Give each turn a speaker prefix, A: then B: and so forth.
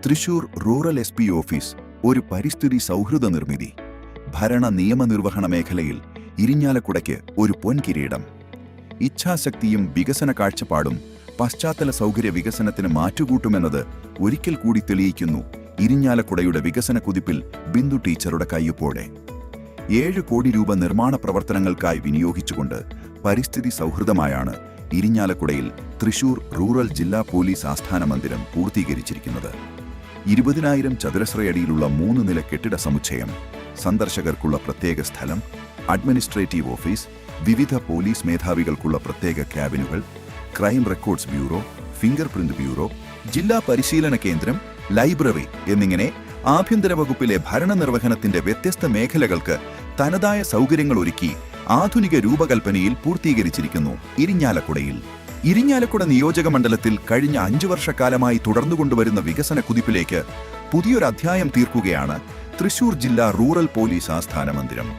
A: Thrissur rural SP office ഒരു പരിസ്ഥിതി സൗഹൃദ നിർമ്മിതി. ഭരണ നിയമനിർവഹണ മേഖലയിൽ ഇരിഞ്ഞാലക്കുടയ്ക്ക് ഒരു പൊൻകിരീടം. ഇച്ഛാശക്തിയും വികസന കാഴ്ചപ്പാടും പശ്ചാത്തല സൗകര്യ വികസനത്തിന് മാറ്റുകൂട്ടുമെന്നത് ഒരിക്കൽ കൂടി തെളിയിക്കുന്നു ഇരിഞ്ഞാലക്കുടയുടെ വികസന കുതിപ്പിൽ ബിന്ദു ടീച്ചറുടെ കയ്യൊപ്പോടെ. 7 കോടി രൂപ നിർമ്മാണ പ്രവർത്തനങ്ങൾക്കായി വിനിയോഗിച്ചുകൊണ്ട് പരിസ്ഥിതി സൗഹൃദമായാണ് ഇരിഞ്ഞാലക്കുടയിൽ തൃശൂർ റൂറൽ ജില്ലാ പോലീസ് ആസ്ഥാന മന്ദിരം പൂർത്തീകരിച്ചിരിക്കുന്നത്. 20,000 ചതുരശ്രയടിയിലുള്ള 3 നില കെട്ടിട സമുച്ചയം, സന്ദർശകർക്കുള്ള പ്രത്യേക സ്ഥലം, അഡ്മിനിസ്ട്രേറ്റീവ് ഓഫീസ്, വിവിധ പോലീസ് മേധാവികൾക്കുള്ള പ്രത്യേക ക്യാബിനുകൾ, crime records bureau, fingerprint bureau, ജില്ലാ പരിശീലന കേന്ദ്രം, ലൈബ്രറി എന്നിങ്ങനെ ആഭ്യന്തര വകുപ്പിലെ ഭരണനിർവഹണത്തിന്റെ വ്യത്യസ്ത മേഖലകൾക്ക് തനതായ സൗകര്യങ്ങൾ ഒരുക്കി ആധുനിക രൂപകൽപ്പനയിൽ പൂർത്തീകരിച്ചിരിക്കുന്നു ഇരിഞ്ഞാലക്കുടയിൽ. ഇരിഞ്ഞാലക്കുട നിയോജക മണ്ഡലത്തിൽ കഴിഞ്ഞ 5 വർഷക്കാലമായി തുടർന്നുകൊണ്ടുവരുന്ന വികസന കുതിപ്പിലേക്ക് പുതിയൊരധ്യായം തീർക്കുകയാണ് തൃശൂർ ജില്ലാ റൂറൽ പോലീസ് ആസ്ഥാന മന്ദിരം.